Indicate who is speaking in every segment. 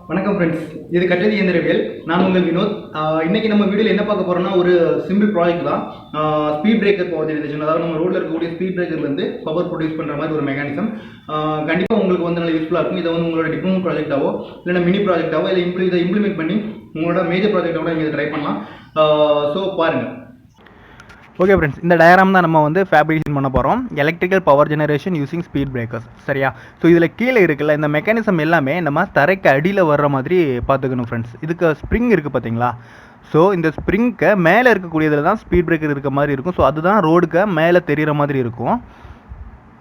Speaker 1: வணக்கம் ஃப்ரெண்ட்ஸ், இது கட்டளை இயந்திரவியல். நான் உங்கள் வினோத். இன்னைக்கு நம்ம வீடியோவில் என்ன பார்க்க போறோம்னா ஒரு சிம்பிள் ப்ராஜெக்ட் தான். ஸ்பீட் பிரேக்கர் பவர் ஜெனரேஷன், அதாவது நம்ம ரோட்ல இருக்கக்கூடிய ஸ்பீட் பிரேக்கர்லேருந்து பவர் ப்ரொடியூஸ் பண்ணுற மாதிரி ஒரு மெக்கானிசம். கண்டிப்பாக உங்களுக்கு வந்து நல்ல யூஸ்ஃபுல்லாக இருக்கும். இதை வந்து உங்களோட டிப்ளமோ ப்ராஜெக்டாவோ இல்லைன்னா மினி ப்ராஜெக்டாவோ இல்லை இதை இம்ப்ளிமெண்ட் பண்ணி உங்களோட மேஜர் ப்ராஜெக்டாக நீங்கள் ட்ரை பண்ணலாம். ஸோ பாருங்கள்.
Speaker 2: ஓகே ஃப்ரெண்ட்ஸ், இந்த டயக்ராம் தான் நம்ம வந்து ஃபேப்ரிகேஷன் பண்ண போகிறோம். Electrical power generation using speed breakers. சரியா? ஸோ இதில் கீழே இருக்குல்ல இந்த மெக்கானிசம் எல்லாமே நம்ம தரைக்கு அடியில் வர்ற மாதிரி பார்த்துக்கணும் ஃப்ரெண்ட்ஸ். இதுக்கு ஸ்ப்ரிங் இருக்குது பார்த்தீங்களா? ஸோ இந்த ஸ்ப்ரிங்க்கு மேலே இருக்கக்கூடியதில் தான் ஸ்பீட் பிரேக்கர் இருக்க மாதிரி இருக்கும். ஸோ அதுதான் ரோடுக்கு மேலே தெரிகிற மாதிரி இருக்கும்.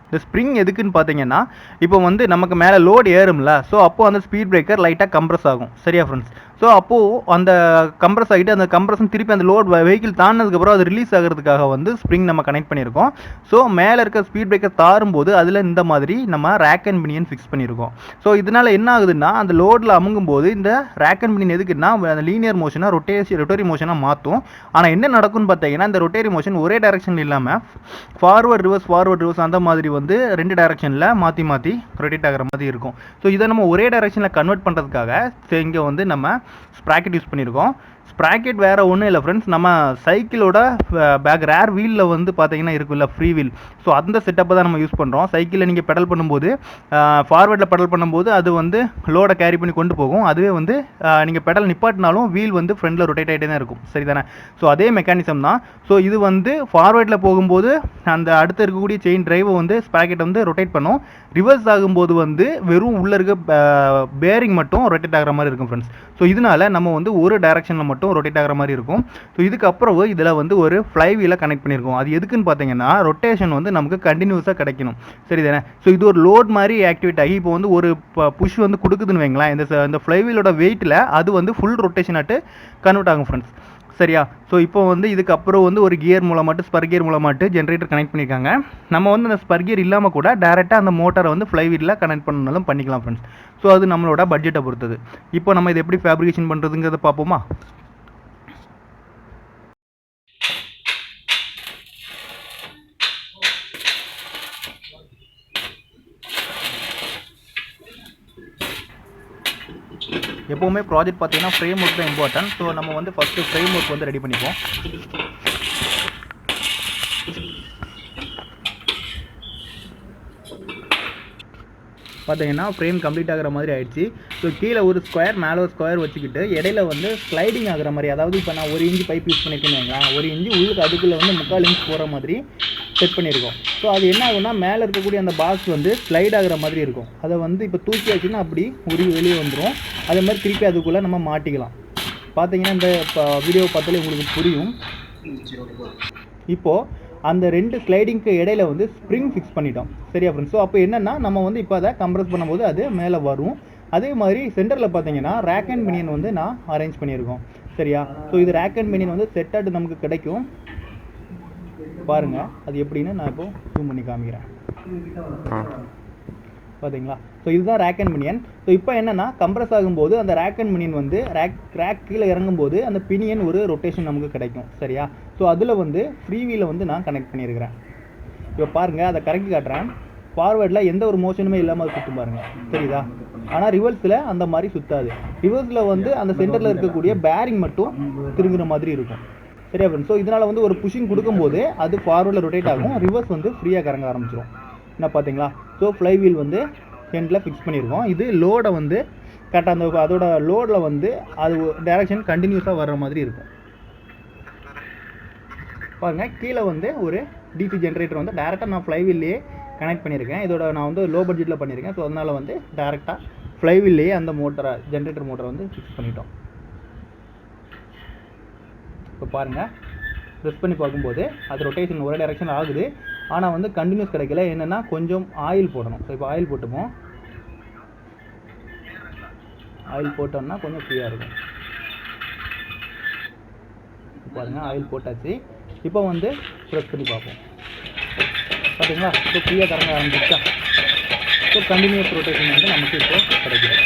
Speaker 2: இந்த ஸ்ப்ரிங் எதுக்குன்னு பார்த்தீங்கன்னா, இப்போ வந்து நமக்கு மேலே லோடு ஏறும்ல, ஸோ அப்போது அந்த ஸ்பீட் பிரேக்கர் லைட்டாக கம்ப்ரஸ் ஆகும். சரியா ஃப்ரெண்ட்ஸ்? ஸோ அப்போது அந்த கம்ப்ரஸ் ஆகிட்டு அந்த கம்ப்ரஷன் திருப்பி அந்த லோட் வெஹிக்கிள் தாண்டினதுக்கப்புறம் அது ரிலீஸ் ஆகிறதுக்காக வந்து ஸ்ப்ரிங் நம்ம கனெக்ட் பண்ணியிருக்கோம். ஸோ மேலே இருக்க ஸ்பீட் பிரேக்கர் தாரும்போது அதில் இந்த மாதிரி நம்ம ரேக் அண்ட் பினியன் ஃபிக்ஸ் பண்ணியிருக்கோம். ஸோ இதனால் என்ன ஆகுதுன்னா, அந்த லோடில் அமுங்கும் போது இந்த ரேக் அண்ட் பினியன் எதுக்குன்னா அந்த லீனியர் மோஷனாக ரொட்டேரி மோஷனாக மாற்றும். ஆனால் என்ன நடக்கும்னு பார்த்தீங்கன்னா, இந்த ரொட்டேரி மோஷன் ஒரே டைரக்ஷன் இல்லாமல் ஃபார்வர்ட் ரிவர்ஸ் அந்த மாதிரி வந்து ரெண்டு டைரக்ஷனில் மாற்றி ரொட்டேட் ஆகிற மாதிரி இருக்கும். ஸோ இதை நம்ம ஒரே டைரக்ஷனில் கன்வெர்ட் பண்ணுறதுக்காக இங்கே வந்து நம்ம ஸ்ப்ராக்கெட் யூஸ் பண்ணியிருக்கோம். ஸ்ப்ராக்கெட் வேறு ஒன்றும் இல்லை ஃப்ரெண்ட்ஸ், நம்ம சைக்கிளோட பேக் ரேர் வீலில் வந்து பார்த்தீங்கன்னா இருக்குல்ல ஃப்ரீ வீல், ஸோ அந்த செட்டப்பை தான் நம்ம யூஸ் பண்ணுறோம். சைக்கிளில் நீங்கள் பெடல் பண்ணும்போது ஃபார்வேர்டில் பெடல் பண்ணும்போது அது வந்து லோடை கேரி பண்ணி கொண்டு போகும். அதுவே வந்து நீங்கள் பெடல் நிப்பாட்டினாலும் வீல் வந்து ஃப்ரண்டில் ரொட்டேட் ஆகிட்டே தான் இருக்கும். சரி தானே? ஸோ அதே மெக்கானிசம் தான். ஸோ இது வந்து ஃபார்வேர்டில் போகும்போது அந்த அடுத்து இருக்கக்கூடிய செயின் டிரைவை வந்து ஸ்ப்ராக்கெட் வந்து ரொட்டேட் பண்ணும். ரிவர்ஸ் ஆகும்போது வந்து வெறும் உள்ளே இருக்க பேரிங் மட்டும் ரொட்டேட் ஆகிற மாதிரி இருக்கும் ஃப்ரெண்ட்ஸ். ஸோ இதனால் நம்ம வந்து ஒரு டைரக்ஷனில் மட்டும் ரொட்டேட் ஆகிற மாதிரி இருக்கும். ஸோ இதுக்கப்புறம் இதில் வந்து ஒரு ஃப்ளை வீலை கனெக்ட் பண்ணியிருக்கோம். அது எதுக்குன்னு பார்த்தீங்கன்னா, ரொட்டேஷன் வந்து நமக்கு கண்டினியூஸாக கிடைக்கணும். சரி தானே? ஸோ இது ஒரு லோட் மாதிரி ஆக்டிவேட் ஆகி இப்போ வந்து ஒரு புஷ் வந்து கொடுக்குதுன்னு வைங்களேன், இந்த ஃப்ளை வீலோட வெயிட்டில் அது வந்து ஃபுல் ரொட்டேஷன் ஆட்டு கன்வெர்ட் ஆகும் ஃப்ரெண்ட்ஸ். சரியா? ஸோ இப்போ வந்து இதுக்கப்புறம் வந்து ஒரு கியர் மூலமாட்டு ஸ்பர் கியர் மூலமாட்டு ஜென்ரேட்டர் கனெக்ட் பண்ணியிருக்காங்க. நம்ம வந்து அந்த ஸ்பர் கியர் இல்லாமல் கூட டேரெக்டாக அந்த மோட்டரை வந்து ஃப்ளை வீலில் கனெக்ட் பண்ணாலும் பண்ணிக்கலாம் ஃப்ரெண்ட்ஸ். ஸோ அது நம்மளோட பட்ஜெட்டை பொறுத்தது. இப்போ நம்ம இதை எப்படி ஃபேப்ரிகேஷன் பண்ணுறதுங்கிறத பார்ப்போமா? எப்போவுமே ப்ராஜெக்ட் பார்த்தீங்கன்னா ஃப்ரேம் ஒர்க் தான் இம்பார்ட்டன்ட். ஸோ நம்ம வந்து ஃபஸ்ட்டு ஃப்ரேம் ஒர்க் வந்து ரெடி பண்ணிப்போம். பார்த்தீங்கன்னா ஃப்ரேம் கம்ப்ளீட் ஆகிற மாதிரி ஆயிடுச்சு. ஸோ கீழே ஒரு ஸ்கொயர் மேலே ஒரு ஸ்கொயர் வச்சுக்கிட்டு இடையில வந்து ஸ்லைடிங் ஆகிற மாதிரி, அதாவது இப்போ நான் 1 இன்ச்சு பைப் யூஸ் பண்ணியிருக்கேன்னு வைங்களேன், 1 இன்ச்சு உள்ளுக்கு அதுக்குள்ளே வந்து 3/4 இன்ச் போகிற மாதிரி செட் பண்ணியிருக்கோம். ஸோ அது என்ன ஆகும்னா, மேலே இருக்கக்கூடிய அந்த பாக்ஸ் வந்து ஸ்லைட் ஆகிற மாதிரி இருக்கும். அதை வந்து இப்போ தூக்கி வச்சுன்னா அப்படி வெளியே வந்துடும். அதே மாதிரி திருப்பி அதுக்குள்ளே நம்ம மாட்டிக்கலாம். பார்த்தீங்கன்னா இந்த வீடியோ பார்த்தாலே உங்களுக்கு புரியும். இப்போது அந்த 2 ஸ்லைடிங்க்கு இடையில வந்து ஸ்ப்ரிங் ஃபிக்ஸ் பண்ணிட்டோம். சரியா ஃப்ரெண்ட்ஸ்? ஸோ அப்போ என்னென்னா, நம்ம வந்து இப்போ அதை கம்ப்ரஸ் பண்ணும்போது அது மேலே வரும். அதே மாதிரி சென்டரில் பார்த்தீங்கன்னா ரேக் அண்ட் பினியன் வந்து நான் அரேஞ்ச் பண்ணியிருக்கோம். சரியா? ஸோ இது ரேக் அண்ட் பினியன் வந்து செட் ஆட்டு நமக்கு கிடைக்கும். பாருங்கள் அது எப்படின்னு நான் இப்போ ஜூம் பண்ணி காமிக்கிறேன். பார்த்தீங்களா? ஸோ இதுதான் ரேக் அண்ட் பினியன். ஸோ இப்போ என்னென்னா, கம்ப்ரஸ் ஆகும்போது அந்த ரேக் அண்ட் பினியன் வந்து ரேக் கீழே இறங்கும்போது அந்த பினியன் ஒரு ரொட்டேஷன் நமக்கு கிடைக்கும். சரியா? ஸோ அதில் வந்து ஃப்ரீ வீலை வந்து நான் கனெக்ட் பண்ணியிருக்கிறேன். இப்போ பாருங்கள், அதை கரெக்ட் காட்டுறேன். ஃபார்வேர்டில் எந்த ஒரு மோஷனுமே இல்லாமல் அது சுற்றும் பாருங்கள். தெரியுதா? ஆனால் ரிவர்ஸில் அந்த மாதிரி சுற்றாது. ரிவர்ஸில் வந்து அந்த சென்டரில் இருக்கக்கூடிய பேரிங் மட்டும் திருங்குற மாதிரி இருக்கும். சரியா ஃப்ரெண்ட்ஸ்? ஸோ இதனால் வந்து ஒரு புஷிங் கொடுக்கும்போது அது ஃபார்வேர்டில் ரொட்டேட் ஆகும், ரிவர்ஸ் வந்து ஃப்ரீயாக கறங்க ஆரம்பிச்சிடும். என்ன பார்த்தீங்களா? ஸோ ஃப்ளை வீல் வந்து ஹெண்டில் ஃபிக்ஸ் பண்ணியிருக்கோம். இது லோடை வந்து கரெக்டாக அந்த அதோட லோடில் வந்து அது டைரக்ஷன் கண்டினியூஸாக வர்ற மாதிரி இருக்கும். பாருங்கள், கீழே வந்து ஒரு டிசி ஜென்ரேட்டர் வந்து டேரெக்டாக நான் ஃப்ளை வீல்லையே கனெக்ட் பண்ணியிருக்கேன். இதோட நான் வந்து லோ பட்ஜெட்டில் பண்ணியிருக்கேன். ஸோ அதனால் வந்து டேரெக்டாக ஃப்ளை வீல்லையே அந்த ஜென்ரேட்டர் மோட்டரை வந்து ஃபிக்ஸ் பண்ணிட்டோம். இப்போ பாருங்கள், ப்ரெஸ் பண்ணி பார்க்கும்போது அது ரொட்டேஷன் ஒரே டைரக்ஷன் ஆகுது. ஆனால் வந்து கண்டினியூஸ் கிடைக்கல. என்னென்னா, கொஞ்சம் ஆயில் போடணும். ஸோ இப்போ ஆயில் போட்டுப்போம். ஆயில் போட்டோம்னா கொஞ்சம் ஃப்ரீயாக இருக்கும். பாருங்கள், ஆயில் போட்டாச்சு. இப்போ வந்து ப்ரெஸ் பண்ணி பார்ப்போம். பார்த்தீங்களா? இப்போ ஃப்ரீயாக கறங்க ஆரம்பிச்சா. ஸோ கண்டினியூஸ் ரொட்டேஷன் வந்து நமக்கு இப்போ கிடைக்கும்.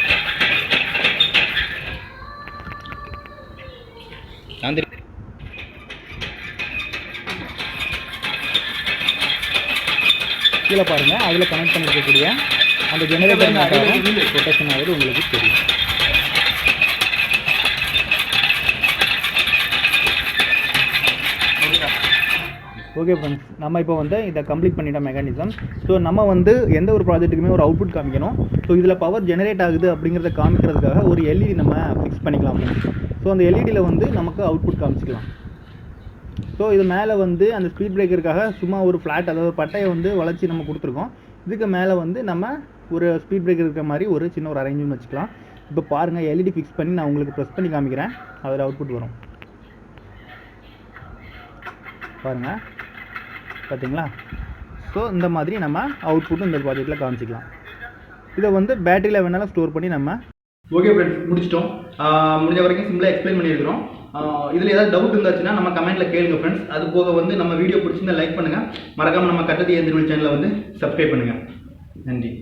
Speaker 2: கீழே பாருங்கள், அதில் கனெக்ட் பண்ணிருக்கக்கூடிய அந்த ஜெனரேட்டர் ரொட்டேஷன் ஆகுது உங்களுக்கு தெரியும். ஓகே ஃப்ரெண்ட்ஸ், நம்ம இப்போ வந்து இதை கம்ப்ளீட் பண்ணிட்டோம் மெக்கானிசம். ஸோ நம்ம வந்து எந்த ஒரு ப்ராஜெக்ட்டுக்குமே ஒரு அவுட்புட் காமிக்கணும். ஸோ இதில் பவர் ஜெனரேட் ஆகுது அப்படிங்கிறத காமிக்கிறதுக்காக ஒரு எல்இடி நம்ம ஃபிக்ஸ் பண்ணிக்கலாம் ஃப்ரெண்ட்ஸ். ஸோ அந்த எல்இடியில் வந்து நமக்கு அவுட்புட் காமிச்சிக்கலாம். ஸோ இது மேலே வந்து அந்த ஸ்பீட் பிரேக்கருக்காக சும்மா ஒரு ஃப்ளாட், அதாவது பட்டையை வந்து வளைச்சி நம்ம கொடுத்துருக்கோம். இதுக்கு மேலே வந்து நம்ம ஒரு ஸ்பீட் பிரேக்கர் இருக்கிற மாதிரி ஒரு சின்ன ஒரு அரேஞ்ச்மெண்ட் வச்சுக்கலாம். இப்போ பாருங்கள், எல்இடி ஃபிக்ஸ் பண்ணி நான் உங்களுக்கு ப்ரெஸ் பண்ணி காமிக்கிறேன். அதில் அவுட்புட் வரும் பாருங்கள், பார்த்தீங்களா? ஸோ இந்த மாதிரி நம்ம அவுட்புட்டும் இந்த ப்ராஜெக்ட்டில் காமிச்சிக்கலாம். இதை வந்து பேட்டரியில் வேணாலும் ஸ்டோர் பண்ணி நம்ம
Speaker 1: ஓகே ஃப்ரெண்ட்ஸ், முடிச்சிட்டோம். முடிஞ்ச வரைக்கும் சிம்பிளாக எக்ஸ்பிளைன் பண்ணியிருக்கிறோம். இதில் ஏதாவது டவுட் இருந்துச்சுன்னா நம்ம கமெண்ட்டில் கேளுங்க ஃப்ரெண்ட்ஸ். அது போக வந்து நம்ம வீடியோ பிடிச்சிருந்தா லைக் பண்ணுங்கள். மறக்காமல் நம்ம கட்டதி இயந்திரவியல் சேனலை வந்து சப்ஸ்கிரைப் பண்ணுங்கள். நன்றி.